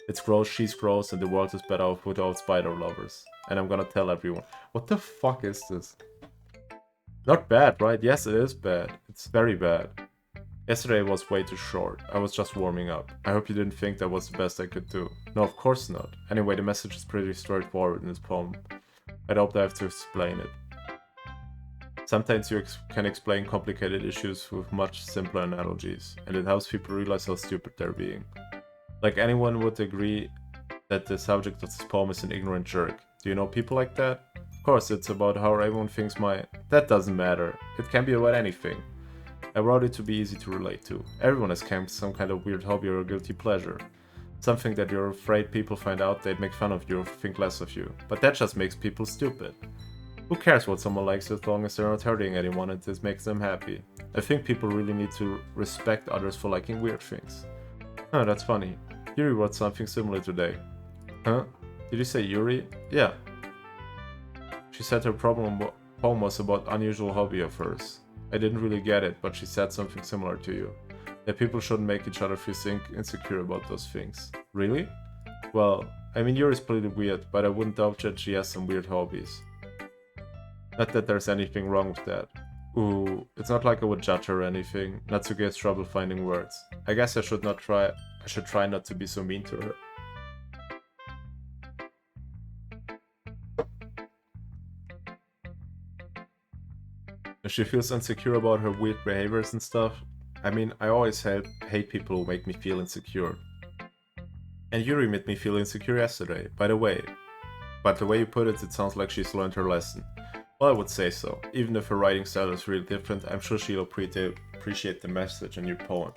It's gross, she's gross, and the world is better off without spider lovers. And I'm gonna tell everyone. What the fuck is this? Not bad, right? Yes, it is bad. It's very bad. Yesterday was way too short. I was just warming up. I hope you didn't think that was the best I could do. No, of course not. Anyway, the message is pretty straightforward in this poem. I don't have to explain it. Sometimes you can explain complicated issues with much simpler analogies, and it helps people realize how stupid they're being. Like anyone would agree that the subject of this poem is an ignorant jerk. Do you know people like that? Of course, it's about how everyone thinks my... That doesn't matter. It can be about anything. I wrote it to be easy to relate to. Everyone has some kind of weird hobby or a guilty pleasure. Something that you're afraid people find out, they'd make fun of you or think less of you. But that just makes people stupid. Who cares what someone likes as long as they're not hurting anyone and this makes them happy? I think people really need to respect others for liking weird things. Oh, that's funny. Yuri wrote something similar today. Huh? Did you say Yuri? Yeah. She said her poem was about unusual hobby of hers. I didn't really get it, but she said something similar to you. That people shouldn't make each other feel insecure about those things. Really? Well, I mean Yuri's pretty weird, but I wouldn't doubt that she has some weird hobbies. Not that there's anything wrong with that. Ooh, it's not like I would judge her or anything. Natsuki has trouble finding words. I guess I should try not to be so mean to her. If she feels insecure about her weird behaviors and stuff, I mean, I always hate people who make me feel insecure. And Yuri made me feel insecure yesterday, by the way. But the way you put it, it sounds like she's learned her lesson. Well, I would say so. Even if her writing style is really different, I'm sure she'll appreciate the message in your poem.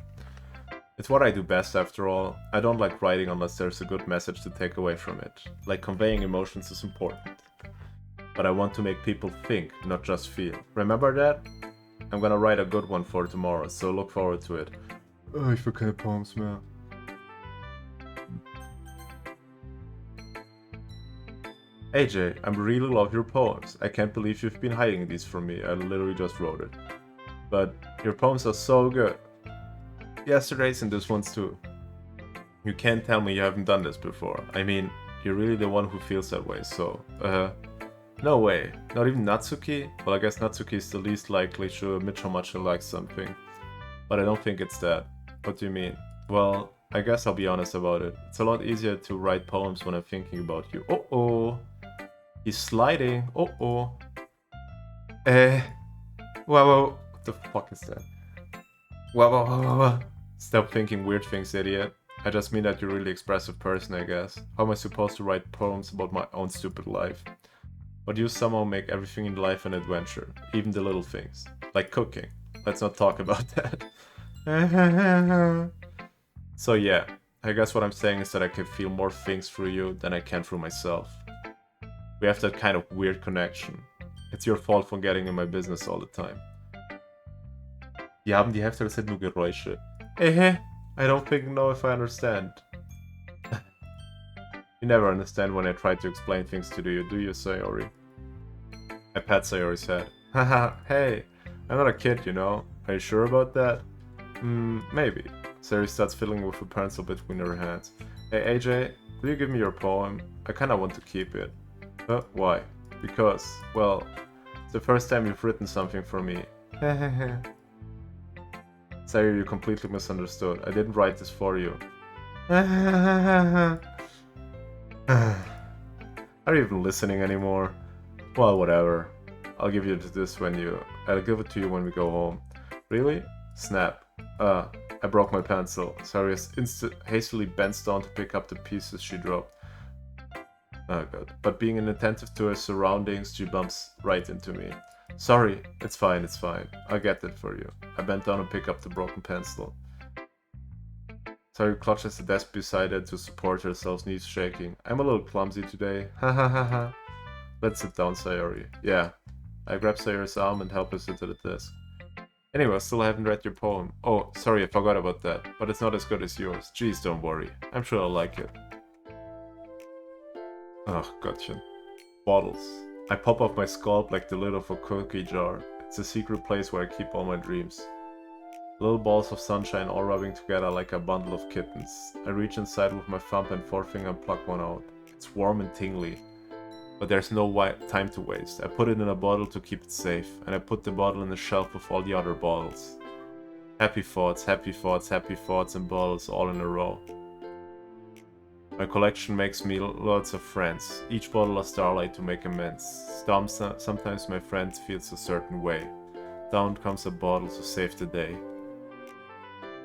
It's what I do best after all. I don't like writing unless there's a good message to take away from it. Like conveying emotions is important. But I want to make people think, not just feel. Remember that? I'm gonna write a good one for tomorrow, so look forward to it. Oh, ich will keine Poems mehr. AJ, I really love your poems. I can't believe you've been hiding these from me. I literally just wrote it. But your poems are so good. Yesterday's and this one's too. You can't tell me you haven't done this before. I mean, you're really the one who feels that way, so... No way. Not even Natsuki? Well, I guess Natsuki is the least likely to admit how much she likes something. But I don't think it's that. What do you mean? Well, I guess I'll be honest about it. It's a lot easier to write poems when I'm thinking about you. Oh-oh! He's sliding! Oh-oh! Wow, what the fuck is that? Wow. Stop thinking weird things, idiot. I just mean that you're a really expressive person, I guess. How am I supposed to write poems about my own stupid life? But you somehow make everything in life an adventure, even the little things. Like cooking. Let's not talk about that. So yeah, I guess what I'm saying is that I can feel more things through you than I can through myself. We have that kind of weird connection. It's your fault for getting in my business all the time. Die haben die Hälfte der Zeit nur Geräusche. I don't know if I understand. You never understand when I try to explain things to you, do you, Sayori? I pat Sayori's head. Haha, hey, I'm not a kid, you know. Are you sure about that? Maybe. Sayori starts fiddling with a pencil between her hands. Hey AJ, will you give me your poem? I kinda want to keep it. Why? Because, well, it's the first time you've written something for me. Sayori, you completely misunderstood. I didn't write this for you. Are you even listening anymore? Well, whatever. I'll give you this I'll give it to you when we go home. Really? Snap. I broke my pencil. Sayori hastily bends down to pick up the pieces she dropped. Oh god. But being inattentive to her surroundings, she bumps right into me. Sorry, it's fine. I'll get that for you. I bent down and picked up the broken pencil. Sayori clutches the desk beside her to support herself, knees shaking. I'm a little clumsy today. Ha. Let's sit down, Sayori. Yeah. I grab Sayori's arm and help her sit at the desk. Anyway, I still haven't read your poem. Oh, sorry, I forgot about that. But it's not as good as yours. Jeez, don't worry. I'm sure I'll like it. Oh, gotcha. Bottles. I pop off my scalp like the lid of a cookie jar. It's a secret place where I keep all my dreams. Little balls of sunshine all rubbing together like a bundle of kittens. I reach inside with my thumb and forefinger and pluck one out. It's warm and tingly, but there's no time to waste. I put it in a bottle to keep it safe, and I put the bottle in the shelf with all the other bottles. Happy thoughts, happy thoughts, happy thoughts and bottles all in a row. My collection makes me lots of friends, each bottle a starlight to make amends. Sometimes my friend feels a certain way. Down comes a bottle to save the day.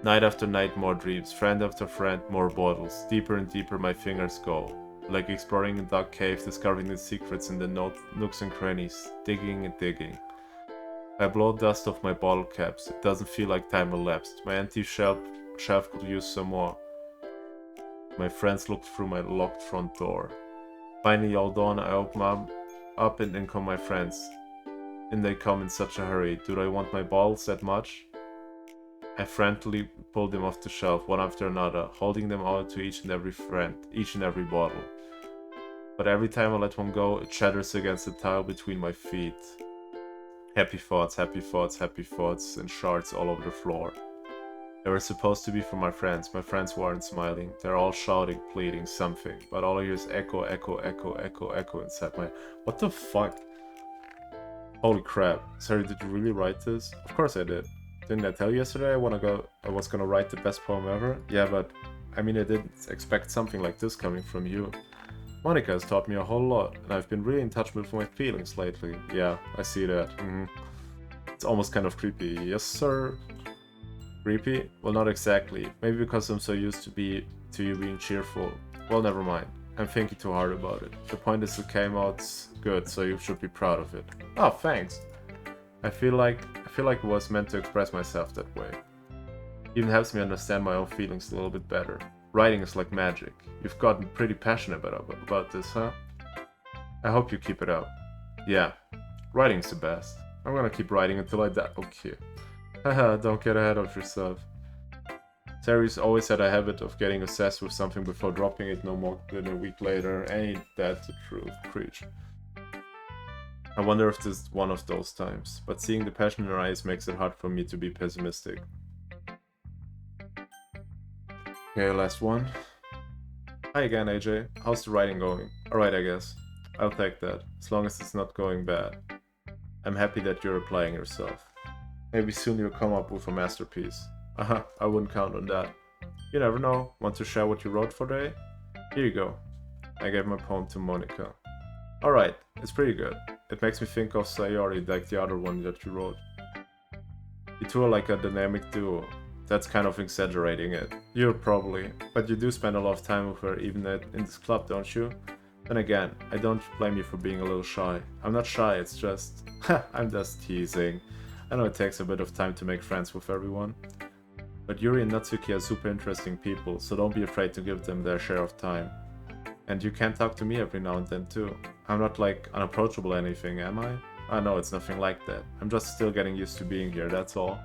Night after night more dreams, friend after friend more bottles. Deeper and deeper my fingers go. Like exploring a dark cave, discovering the secrets in the nooks and crannies, digging and digging. I blow dust off my bottle caps, it doesn't feel like time elapsed. My empty shelf could use some more. My friends looked through my locked front door. Finally all dawn I open up and in come my friends. And they come in such a hurry. Do they want my bottles that much? I frantically pulled them off the shelf, one after another, holding them out to each and every friend, each and every bottle. But every time I let one go, it shatters against the tile between my feet. Happy thoughts, happy thoughts, happy thoughts, and shards all over the floor. They were supposed to be for my friends weren't smiling. They're all shouting, pleading, something, but all I hear is echo, echo, echo, echo, echo inside my... What the fuck? Holy crap. Sorry, did you really write this? Of course I did. Didn't I tell you yesterday I was gonna write the best poem ever? Yeah, but I mean I didn't expect something like this coming from you. Monica has taught me a whole lot, and I've been really in touch with my feelings lately. Yeah, I see that. It's almost kind of creepy. Yes, sir? Creepy? Well, not exactly. Maybe because I'm so used to you being cheerful. Well, never mind. I'm thinking too hard about it. The point is it came out good, so you should be proud of it. Oh, thanks. I feel like it was meant to express myself that way. It even helps me understand my own feelings a little bit better. Writing is like magic. You've gotten pretty passionate about this, huh? I hope you keep it up. Yeah, writing's the best. I'm gonna keep writing until I die. Okay. Haha, don't get ahead of yourself. Terry's always had a habit of getting obsessed with something before dropping it no more than a week later. Ain't that the truth, preach. I wonder if this is one of those times, but seeing the passion in her eyes makes it hard for me to be pessimistic. Okay, last one. Hi again, AJ. How's the writing going? Alright, I guess. I'll take that, as long as it's not going bad. I'm happy that you're applying yourself. Maybe soon you'll come up with a masterpiece. I wouldn't count on that. You never know. Want to share what you wrote for today? Here you go. I gave my poem to Monica. Alright, it's pretty good. It makes me think of Sayori, like the other one that you wrote. You two are like a dynamic duo. That's kind of exaggerating it. You're probably, but you do spend a lot of time with her even in this club, don't you? Then again, I don't blame you for being a little shy. I'm not shy, it's just... I'm just teasing. I know it takes a bit of time to make friends with everyone. But Yuri and Natsuki are super interesting people, so don't be afraid to give them their share of time. And you can talk to me every now and then too. I'm not like unapproachable or anything, am I? I know it's nothing like that. I'm just still getting used to being here, that's all.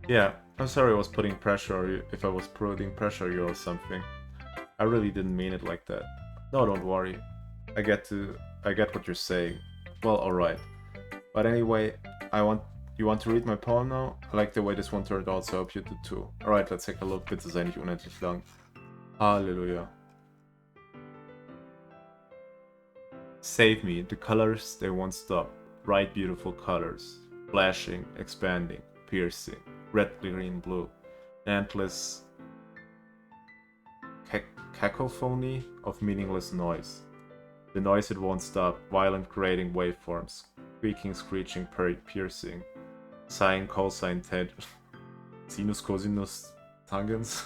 Yeah, I'm sorry I was putting pressure on you, if I was putting pressure on you or something. I really didn't mean it like that. No, don't worry. I get what you're saying. Well, alright. But anyway, you want to read my poem now? I like the way this one turned out, so I hope you do too. Alright, let's take a look. Bitte sei nicht unendlich lang. Halleluja. Save me, the colors, they won't stop. Bright, beautiful colors. Flashing, expanding, piercing. Red, green, blue. Endless cacophony of meaningless noise. The noise it won't stop, violent grating waveforms. Squeaking, screeching, piercing. Sine, cosine, sinus, cosinus, tangents.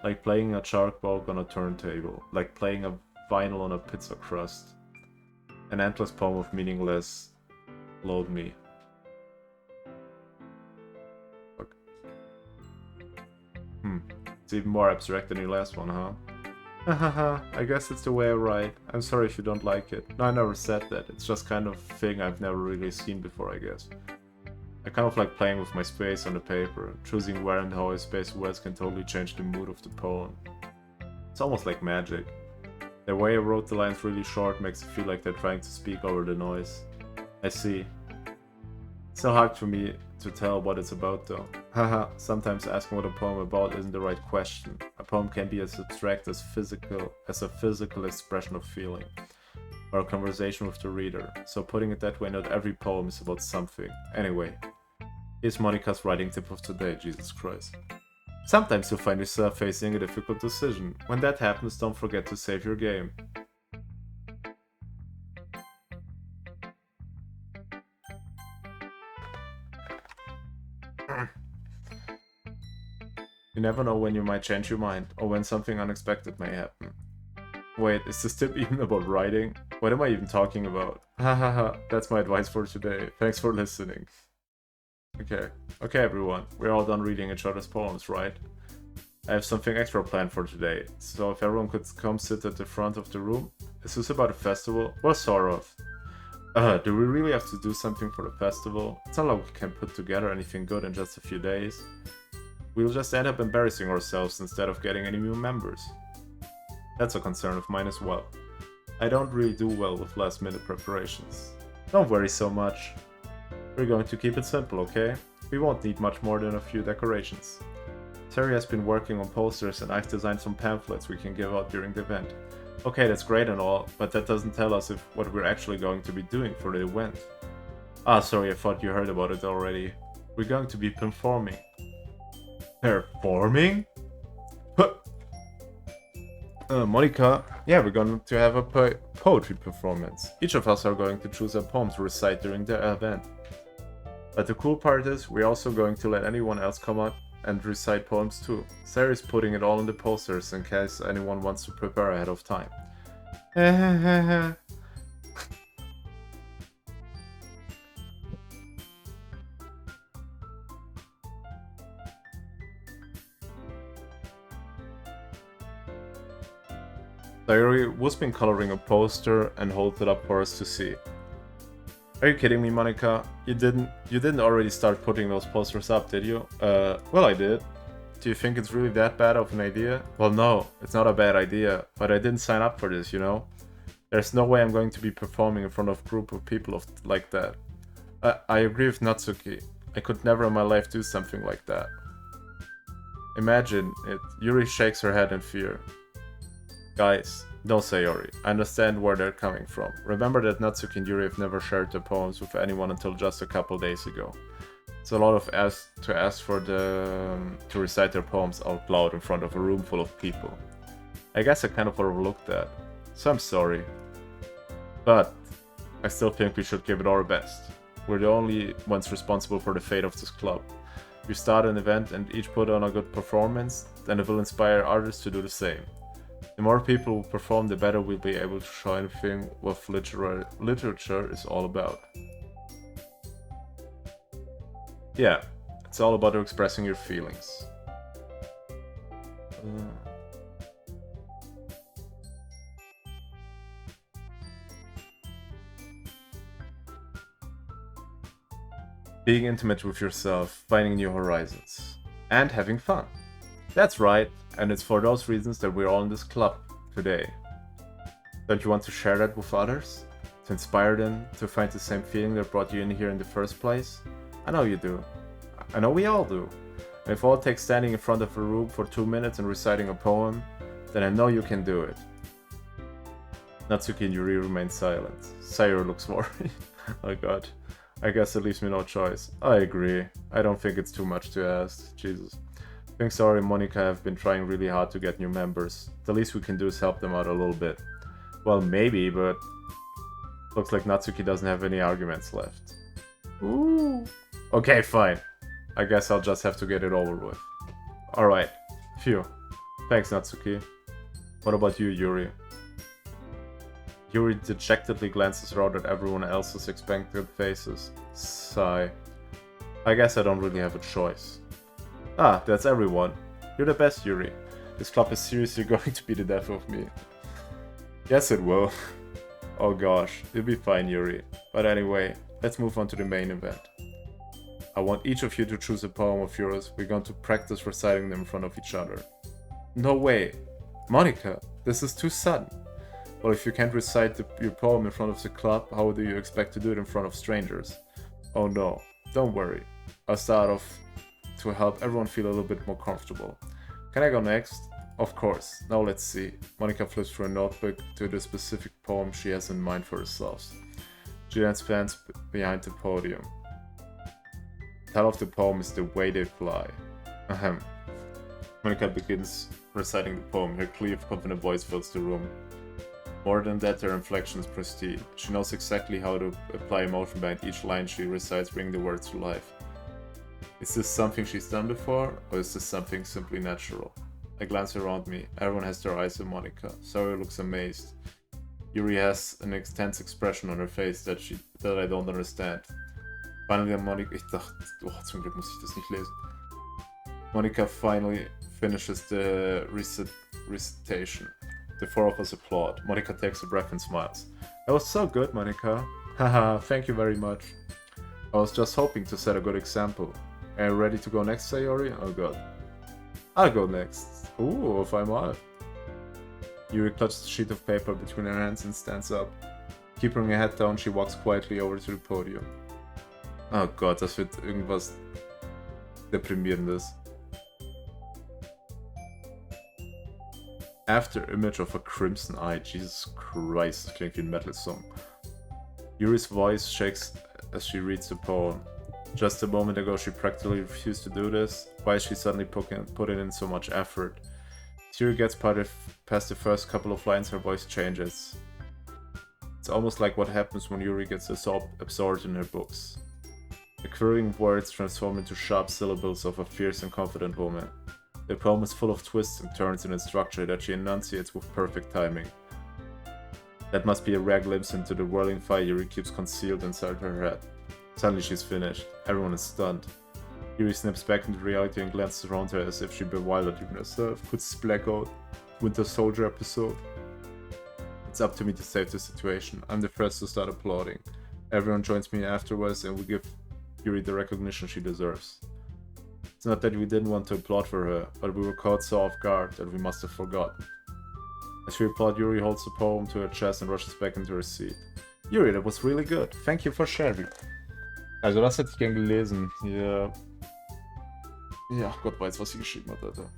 Like playing a charcoal on a turntable. Like playing a vinyl on a pizza crust. An endless poem of meaningless. Load me. Fuck. It's even more abstract than your last one, huh? Hahaha, I guess it's the way I write. I'm sorry if you don't like it. No, I never said that. It's just kind of thing I've never really seen before, I guess. I kind of like playing with my space on the paper. Choosing where and how I space words can totally change the mood of the poem. It's almost like magic. The way I wrote the lines really short makes it feel like they're trying to speak over the noise. I see. It's so hard for me to tell what it's about though. Haha, sometimes asking what a poem about isn't the right question. A poem can be as abstract as a physical expression of feeling, or a conversation with the reader, so putting it that way, not every poem is about something. Anyway, here's Monica's writing tip of today, Jesus Christ. Sometimes you'll find yourself facing a difficult decision. When that happens, don't forget to save your game. You never know when you might change your mind, or when something unexpected may happen. Wait, is this tip even about writing? What am I even talking about? Hahaha, that's my advice for today. Thanks for listening. Okay, everyone, we're all done reading each other's poems, right? I have something extra planned for today, so if everyone could come sit at the front of the room. Is this about a festival? Well, sort of. Do we really have to do something for the festival? It's not like we can put together anything good in just a few days. We'll just end up embarrassing ourselves instead of getting any new members. That's a concern of mine as well. I don't really do well with last-minute preparations. Don't worry so much. We're going to keep it simple, okay? We won't need much more than a few decorations. Terry has been working on posters and I've designed some pamphlets we can give out during the event. Okay, that's great and all, but that doesn't tell us what we're actually going to be doing for the event. Ah, sorry, I thought you heard about it already. We're going to be performing. Performing? Monica, yeah, we're going to have a poetry performance. Each of us are going to choose a poem to recite during the event. But the cool part is, we're also going to let anyone else come up and recite poems too. Sarah's putting it all in the posters in case anyone wants to prepare ahead of time. Diary was been coloring a poster and hold it up for us to see. Are you kidding me, Monica? You didn't already start putting those posters up, did you? Well, I did. Do you think it's really that bad of an idea? Well, no, it's not a bad idea, but I didn't sign up for this, you know? There's no way I'm going to be performing in front of a group of people like that. I agree with Natsuki. I could never in my life do something like that. Imagine it. Yuri shakes her head in fear. Guys, don't say Yuri. I understand where they're coming from. Remember that Natsuki and Yuri have never shared their poems with anyone until just a couple days ago. It's a lot of to ask for them to recite their poems out loud in front of a room full of people. I guess I kind of overlooked that, so I'm sorry. But I still think we should give it our best. We're the only ones responsible for the fate of this club. We start an event and each put on a good performance, then it will inspire others to do the same. The more people who perform, the better we'll be able to show anything what literature is all about. Yeah, it's all about expressing your feelings. Being intimate with yourself, finding new horizons, and having fun. That's right, and it's for those reasons that we're all in this club today. Don't you want to share that with others? To inspire them to find the same feeling that brought you in here in the first place? I know you do. I know we all do. And if all it takes standing in front of a room for 2 minutes and reciting a poem, then I know you can do it. Natsuki and Yuri remain silent. Sayori looks worried. Oh god. I guess it leaves me no choice. I agree. I don't think it's too much to ask. Jesus. I think Sayori and Monica have been trying really hard to get new members. The least we can do is help them out a little bit. Well, maybe, but looks like Natsuki doesn't have any arguments left. Ooh. Okay, fine. I guess I'll just have to get it over with. Alright. Phew. Thanks, Natsuki. What about you, Yuri? Yuri dejectedly glances around at everyone else's expectant faces. Sigh. I guess I don't really have a choice. Ah, that's everyone. You're the best, Yuri. This club is seriously going to be the death of me. Yes, it will. Oh gosh, you'll be fine, Yuri. But anyway, let's move on to the main event. I want each of you to choose a poem of yours. We're going to practice reciting them in front of each other. No way. Monica, this is too sudden. Well, if you can't recite your poem in front of the club, how do you expect to do it in front of strangers? Oh no, Don't worry. I'll start off to help everyone feel a little bit more comfortable. Can I go next? Of course. Now let's see. Monica flips through a notebook to the specific poem she has in mind for herself. She then stands behind the podium. The title of the poem is The Way They Fly. Ahem. Monica begins reciting the poem. Her clear, confident voice fills the room. More than that, her inflection is pristine. She knows exactly how to apply emotion behind each line she recites, bringing the words to life. Is this something she's done before, or is this something simply natural? I glance around me. Everyone has their eyes on Monica. Sawyer looks amazed. Yuri has an intense expression on her face that I don't understand. Finally, Monica... Ich dachte... Oh, zum Glück muss ich das nicht lesen. Monica finally finishes the recitation. The four of us applaud. Monica takes a breath and smiles. That was so good, Monica. Haha, thank you very much. I was just hoping to set a good example. Are you ready to go next, Sayori? Oh god. I'll go next. Ooh, if I'm out. Yuri clutches a sheet of paper between her hands and stands up. Keeping her head down, she walks quietly over to the podium. Oh Gott, das wird irgendwas Deprimierendes. After image of a crimson eye. Jesus Christ, das klingt wie ein Metal Song. Yuri's voice shakes as she reads the poem. Just a moment ago she practically refused to do this. Why is she suddenly putting in so much effort? As Yuri gets past the first couple of lines, her voice changes. It's almost like what happens when Yuri gets absorbed in her books. The quirling words transform into sharp syllables of a fierce and confident woman. The poem is full of twists and turns in its structure that she enunciates with perfect timing. That must be a rare glimpse into the whirling fire Yuri keeps concealed inside her head. Suddenly she's finished. Everyone is stunned. Yuri snaps back into reality and glances around her as if she bewildered even herself. Could this blackout Winter Soldier episode? It's up to me to save the situation. I'm the first to start applauding. Everyone joins me afterwards and we give Yuri the recognition she deserves. It's not that we didn't want to applaud for her, but we were caught so off guard that we must have forgotten. As we applaud, Yuri holds the poem to her chest and rushes back into her seat. Yuri, that was really good. Thank you for sharing. Also das hätte ich gern gelesen. Hier... Ja, Gott weiß, was sie geschrieben hat, Alter.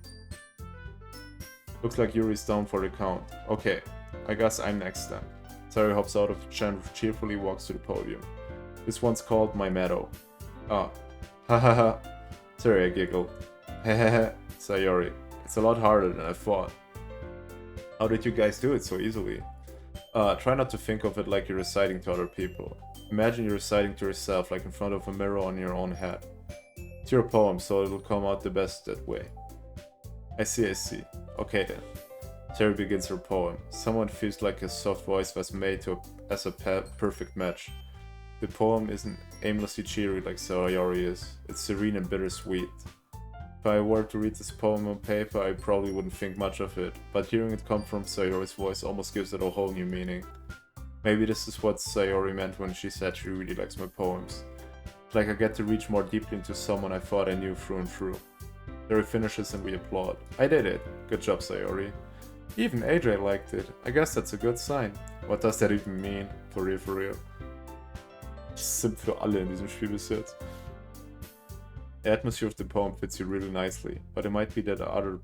Looks like Yuri's down for the count. Okay, I guess I'm next then. Sayori hops out of the chair and cheerfully walks to the podium. This one's called My Meadow. Ah. Hahaha. Sorry, I giggled. Hehehe. Sayori. It's a lot harder than I thought. How did you guys do it so easily? Try not to think of it like you're reciting to other people. Imagine you're reciting to yourself, like in front of a mirror on your own head. It's your poem, so it'll come out the best that way. I see. Okay then. Terry begins her poem. Someone feels like his soft voice was made as a perfect match. The poem isn't aimlessly cheery like Sayori is. It's serene and bittersweet. If I were to read this poem on paper, I probably wouldn't think much of it, but hearing it come from Sayori's voice almost gives it a whole new meaning. Maybe this is what Sayori meant when she said she really likes my poems. It's like I get to reach more deeply into someone I thought I knew through and through. Sayori finishes and we applaud. I did it. Good job, Sayori. Even AJ liked it. I guess that's a good sign. What does that even mean? For real. Ich simp für alle in diesem Spiel bis jetzt. The atmosphere of the poem fits you really nicely, but it might be that other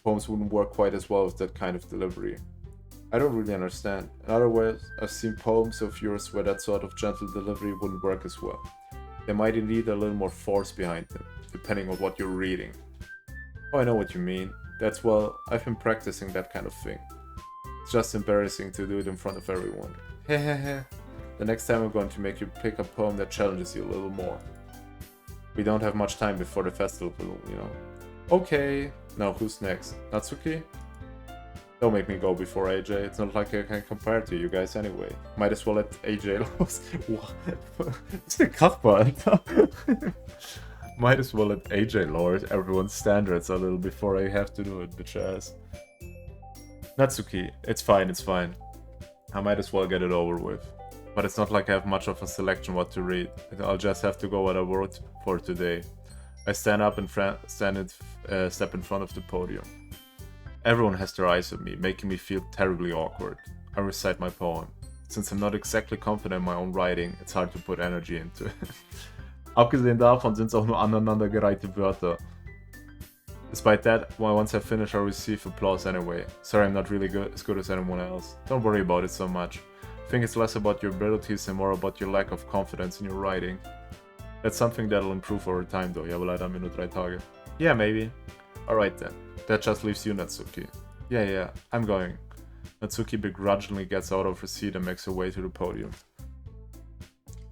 poems wouldn't work quite as well with that kind of delivery. I don't really understand. In other words, I've seen poems of yours where that sort of gentle delivery wouldn't work as well. There might indeed a little more force behind them, depending on what you're reading. Oh, I know what you mean. That's well, I've been practicing that kind of thing. It's just embarrassing to do it in front of everyone. Hehehe. The next time I'm going to make you pick a poem that challenges you a little more. We don't have much time before the festival, you know. Okay, now who's next? Natsuki? Don't make me go before AJ, it's not like I can compare to you guys anyway. Might as well let AJ los. Was ist denn Kachbar, Alter? Might as well let AJ lower everyone's standards a little before I have to do it, bitch ass. Natsuki, it's fine. I might as well get it over with. But it's not like I have much of a selection what to read. I'll just have to go what I wrote for today. I stand up and step in front of the podium. Everyone has their eyes on me, making me feel terribly awkward. I recite my poem. Since I'm not exactly confident in my own writing, it's hard to put energy into it. Abgesehen davon sind es auch nur aneinandergereihte Wörter. Despite that, once I finish, I'll receive applause anyway. Sorry I'm not really as good as anyone else. Don't worry about it so much. I think it's less about your abilities and more about your lack of confidence in your writing. That's something that'll improve over time though. Ja, aber leider haben wir nur 3 Tage. Yeah, maybe. Alright then. That just leaves you, Natsuki. Yeah, I'm going. Natsuki begrudgingly gets out of her seat and makes her way to the podium.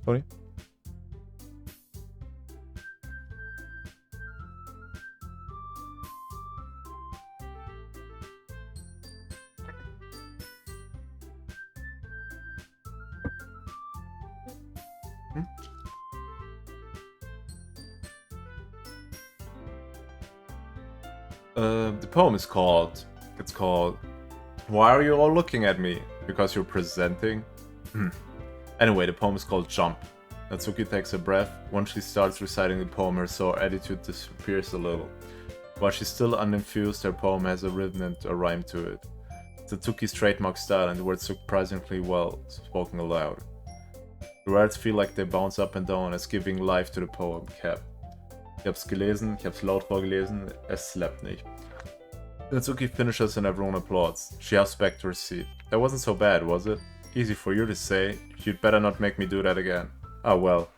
Tony? The poem is called... It's called... Why are you all looking at me? Because you're presenting? Anyway, the poem is called Jump. Natsuki takes a breath. Once she starts reciting the poem, her sour attitude disappears a little. While she's still unenthused, her poem has a rhythm and a rhyme to it. It's Natsuki's trademark style and the words surprisingly well spoken aloud. The words feel like they bounce up and down as giving life to the poem cap. Ich hab's gelesen, ich hab's laut vorgelesen, es slappt nicht. Natsuki finishes and everyone applauds. She hops back to her seat. That wasn't so bad, was it? Easy for you to say. You'd better not make me do that again. Oh well.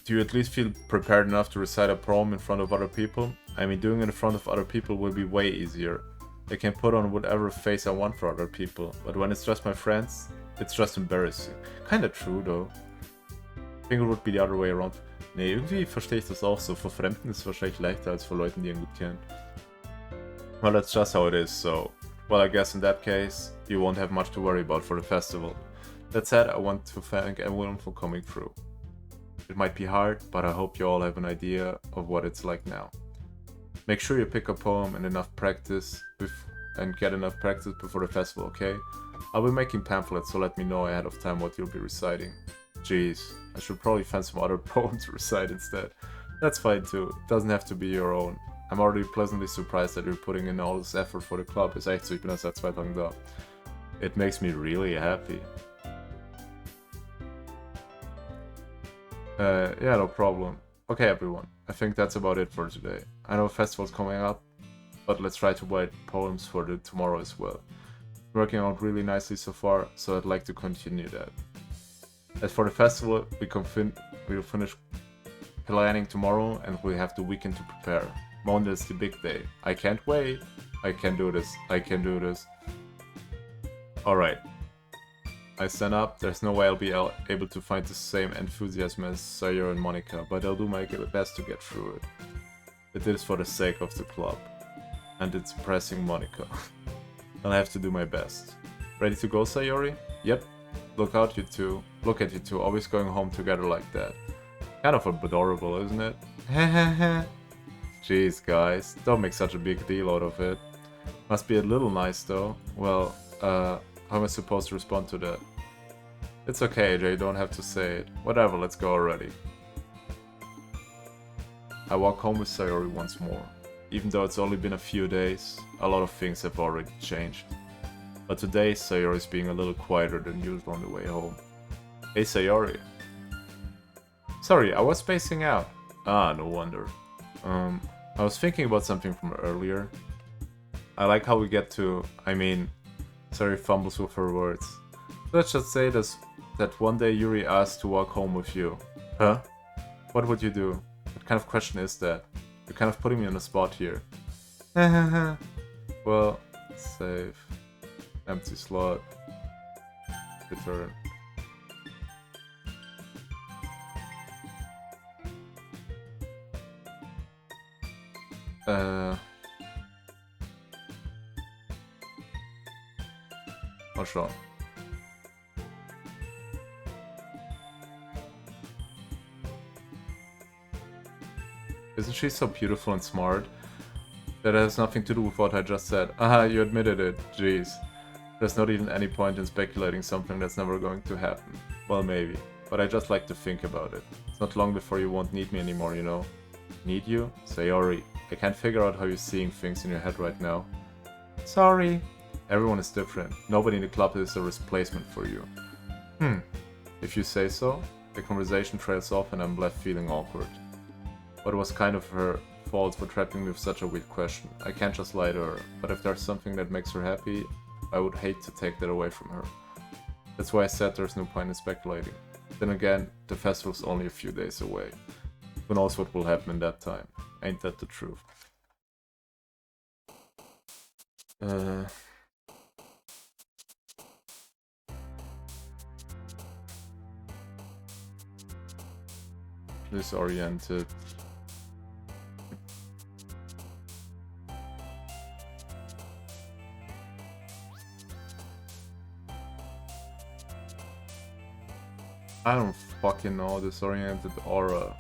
Do you at least feel prepared enough to recite a poem in front of other people? I mean, doing it in front of other people will be way easier. I can put on whatever face I want for other people, but when it's just my friends, it's just embarrassing. Kinda true though. I think it would be the other way around. Nee, irgendwie verstehe ich das auch so. Vor Fremden ist es wahrscheinlich leichter als vor Leuten, die ihn gut kennen. Well, that's just how it is, so... Well, I guess in that case, you won't have much to worry about for the festival. That said, I want to thank everyone for coming through. It might be hard, but I hope you all have an idea of what it's like now. Make sure you pick a poem and get enough practice before the festival, okay? I'll be making pamphlets, so let me know ahead of time what you'll be reciting. Jeez, I should probably find some other poem to recite instead. That's fine too, it doesn't have to be your own. I'm already pleasantly surprised that you're putting in all this effort for the club. Ist echt so, ich bin erst seit 2 Tagen da. It makes me really happy. Yeah, no problem. Okay everyone, I think that's about it for today. I know festival's coming up, but let's try to write poems for the tomorrow as well. Working out really nicely so far, so I'd like to continue that. As for the festival, we'll finish planning tomorrow and we have the weekend to prepare. Monday is the big day. I can't wait. I can do this. I can do this. Alright. I stand up. There's no way I'll be able to find the same enthusiasm as Sayori and Monica, but I'll do my best to get through it. It is for the sake of the club. And it's impressing Monica. I'll have to do my best. Ready to go, Sayori? Yep. Look at you two, always going home together like that. Kind of adorable, isn't it? Hehehe. Jeez, guys, don't make such a big deal out of it. Must be a little nice though. Well, how am I supposed to respond to that? It's okay, AJ, you don't have to say it. Whatever, let's go already. I walk home with Sayori once more. Even though it's only been a few days, a lot of things have already changed. But today, Sayori's being a little quieter than usual on the way home. Hey Sayori. Sorry, I was spacing out. Ah, no wonder. I was thinking about something from earlier. I like how we get to... Sayori fumbles with her words. Let's just say that one day Yuri asked to walk home with you. Huh? What would you do? What kind of question is that? You're kind of putting me on the spot here. Well, save. Empty slot. Return. Mal schauen. Isn't she so beautiful and smart? That has nothing to do with what I just said. Aha, you admitted it. Jeez. There's not even any point in speculating something that's never going to happen. Well, maybe. But I just like to think about it. It's not long before you won't need me anymore, you know? Need you? Sayori. I can't figure out how you're seeing things in your head right now. Sorry. Everyone is different. Nobody in the club is a replacement for you. If you say so. The conversation trails off and I'm left feeling awkward. But it was kind of her fault for trapping me with such a weird question. I can't just lie to her, but if there's something that makes her happy, I would hate to take that away from her. That's why I said there's no point in speculating. Then again, the festival's only a few days away. Who knows what will happen in that time? Ain't that the truth? Disoriented. I don't fucking know. Disoriented aura.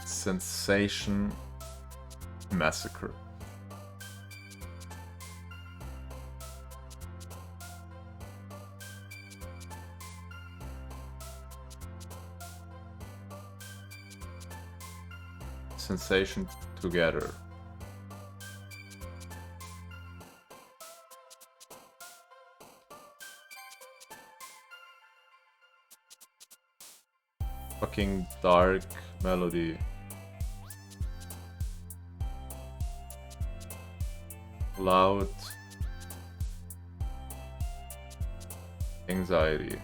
Sensation. Massacre. Sensation together. Fucking dark melody. Loud. Anxiety.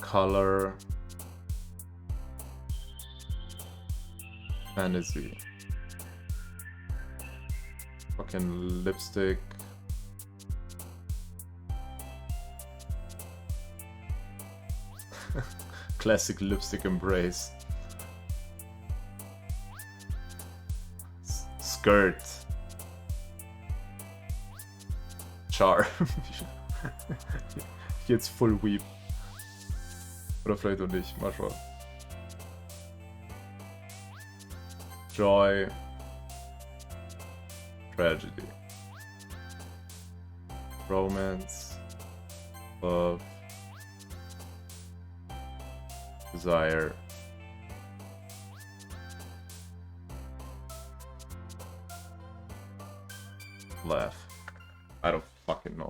Color. Fantasy. Fucking lipstick. Classic lipstick embrace. Skirt. Char. Jetzt full weep. Oder vielleicht auch nicht, mal schauen. Joy. Tragedy. Romance. Love. Desire. Laugh. I don't fucking know.